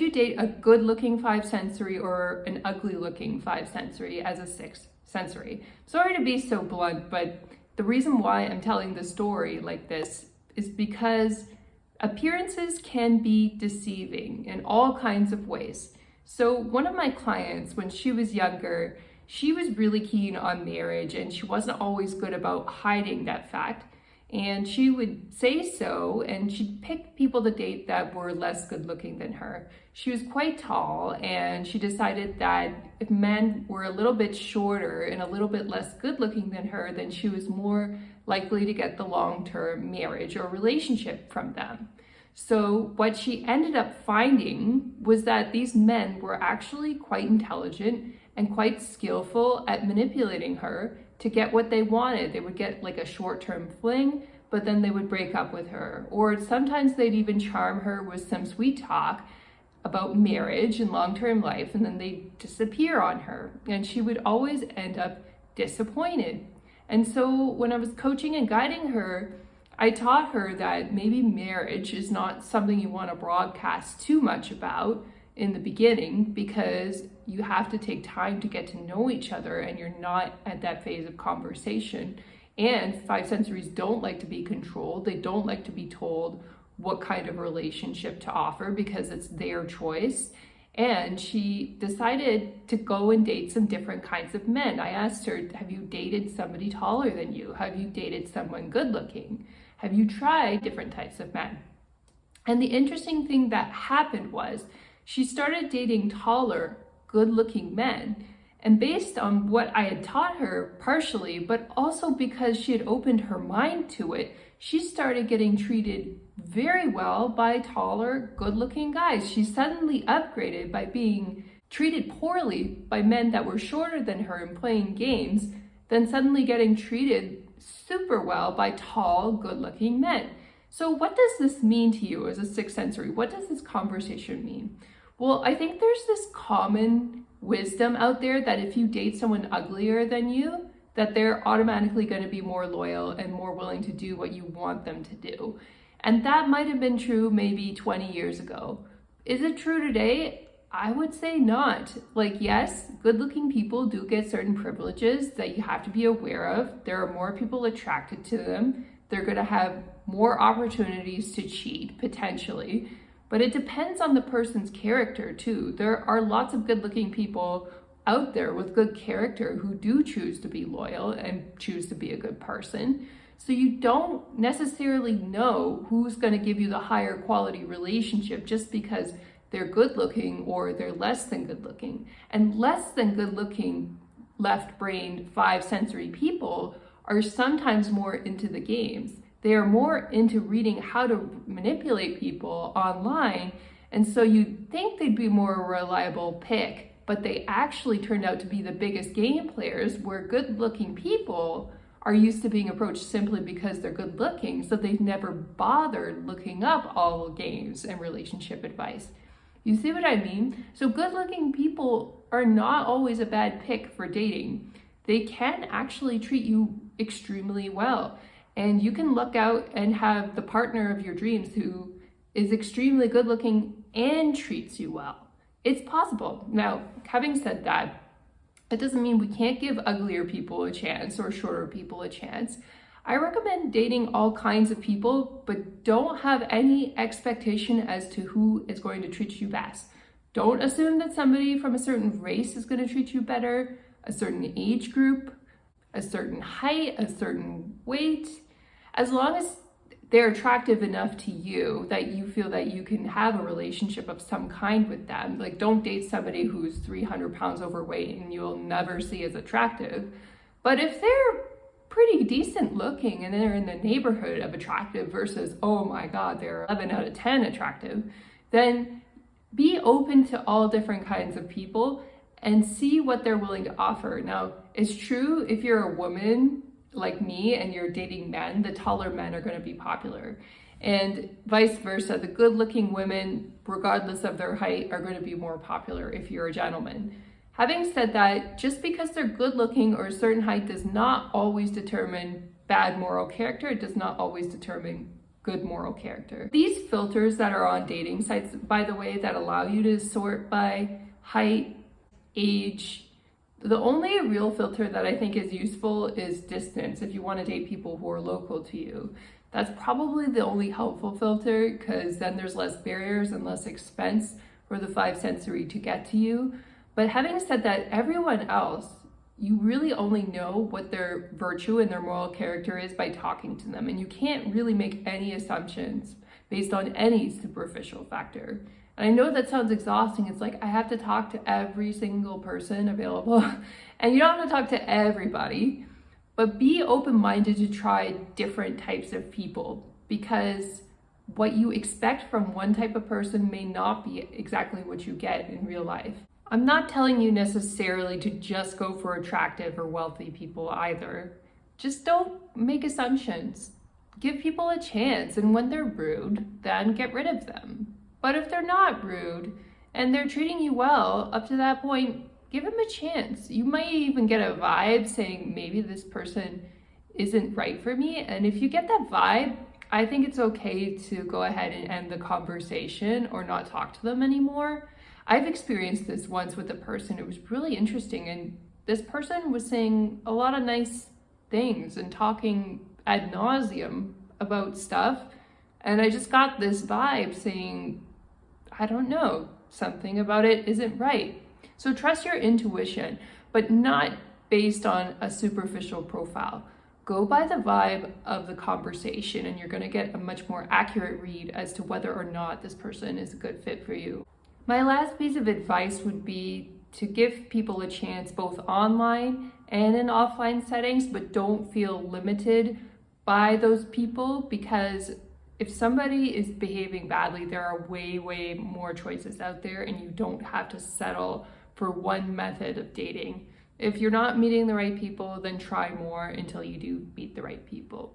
you date a good-looking 5 sensory or an ugly-looking 5 sensory as a 6 sensory? Sorry to be so blunt, but the reason why I'm telling the story like this is because appearances can be deceiving in all kinds of ways. So one of my clients, when she was younger, she was really keen on marriage and she wasn't always good about hiding that fact. And she would say so, and she'd pick people to date that were less good looking than her. She was quite tall, and she decided that if men were a little bit shorter and a little bit less good looking than her, then she was more likely to get the long-term marriage or relationship from them. So what she ended up finding was that these men were actually quite intelligent and quite skillful at manipulating her to get what they wanted. They would get like a short-term fling, but then they would break up with her. Or sometimes they'd even charm her with some sweet talk about marriage and long-term life, and then they'd disappear on her. And she would always end up disappointed. And so when I was coaching and guiding her, I taught her that maybe marriage is not something you want to broadcast too much about in the beginning, because you have to take time to get to know each other and you're not at that phase of conversation. And 5 sensories don't like to be controlled. They don't like to be told what kind of relationship to offer because it's their choice. And she decided to go and date some different kinds of men. I asked her, have you dated somebody taller than you? Have you dated someone good looking? Have you tried different types of men? And the interesting thing that happened was she started dating taller, good-looking men. And based on what I had taught her partially, but also because she had opened her mind to it, she started getting treated very well by taller, good-looking guys. She suddenly upgraded by being treated poorly by men that were shorter than her and playing games, then suddenly getting treated super well by tall, good-looking men. So what does this mean to you as a 6 sensory? What does this conversation mean? Well, I think there's this common wisdom out there that if you date someone uglier than you, that they're automatically going to be more loyal and more willing to do what you want them to do. And that might have been true maybe 20 years ago. Is it true today? I would say not. Like, yes, good-looking people do get certain privileges that you have to be aware of. There are more people attracted to them. They're going to have more opportunities to cheat, potentially. But it depends on the person's character too. There are lots of good-looking people out there with good character who do choose to be loyal and choose to be a good person. So you don't necessarily know who's going to give you the higher quality relationship just because they're good-looking or they're less than good-looking. And less than good-looking left-brained 5 sensory people are sometimes more into the games. They are more into reading how to manipulate people online, and so you'd think they'd be more a reliable pick, but they actually turned out to be the biggest game players, where good-looking people are used to being approached simply because they're good-looking, so they've never bothered looking up all games and relationship advice. You see what I mean? So good-looking people are not always a bad pick for dating. They can actually treat you extremely well. And you can look out and have the partner of your dreams who is extremely good looking and treats you well. It's possible. Now, having said that, it doesn't mean we can't give uglier people a chance or shorter people a chance. I recommend dating all kinds of people, but don't have any expectation as to who is going to treat you best. Don't assume that somebody from a certain race is going to treat you better, a certain age group, a certain height, a certain weight. As long as they're attractive enough to you that you feel that you can have a relationship of some kind with them. Like, don't date somebody who's 300 pounds overweight and you'll never see as attractive. But if they're pretty decent looking and they're in the neighborhood of attractive versus, oh my God, they're 11 out of 10 attractive, then be open to all different kinds of people and see what they're willing to offer. Now, it's true if you're a woman like me and you're dating men, the taller men are going to be popular. And vice versa, the good-looking women, regardless of their height, are going to be more popular if you're a gentleman. Having said that, just because they're good-looking or a certain height does not always determine bad moral character. It does not always determine good moral character. These filters that are on dating sites, by the way, that allow you to sort by height, age, the only real filter that I think is useful is distance if you want to date people who are local to you. That's probably the only helpful filter, because then there's less barriers and less expense for the 5 sensory to get to you. But having said that, everyone else, you really only know what their virtue and their moral character is by talking to them, and you can't really make any assumptions based on any superficial factor. And I know that sounds exhausting. It's like I have to talk to every single person available, and you don't have to talk to everybody, but be open-minded to try different types of people, because what you expect from one type of person may not be exactly what you get in real life. I'm not telling you necessarily to just go for attractive or wealthy people either. Just don't make assumptions. Give people a chance, and when they're rude, then get rid of them. But if they're not rude and they're treating you well up to that point, give them a chance. You might even get a vibe saying maybe this person isn't right for me. And if you get that vibe, I think it's okay to go ahead and end the conversation or not talk to them anymore. I've experienced this once with a person. It was really interesting, and this person was saying a lot of nice things and talking ad nauseum about stuff, and I just got this vibe saying, I don't know, something about it isn't right. So trust your intuition, but not based on a superficial profile. Go by the vibe of the conversation, and you're going to get a much more accurate read as to whether or not this person is a good fit for you. My last piece of advice would be to give people a chance both online and in offline settings, but don't feel limited by those people, because if somebody is behaving badly, there are way more choices out there, and you don't have to settle for one method of dating. If you're not meeting the right people, then try more until you do meet the right people.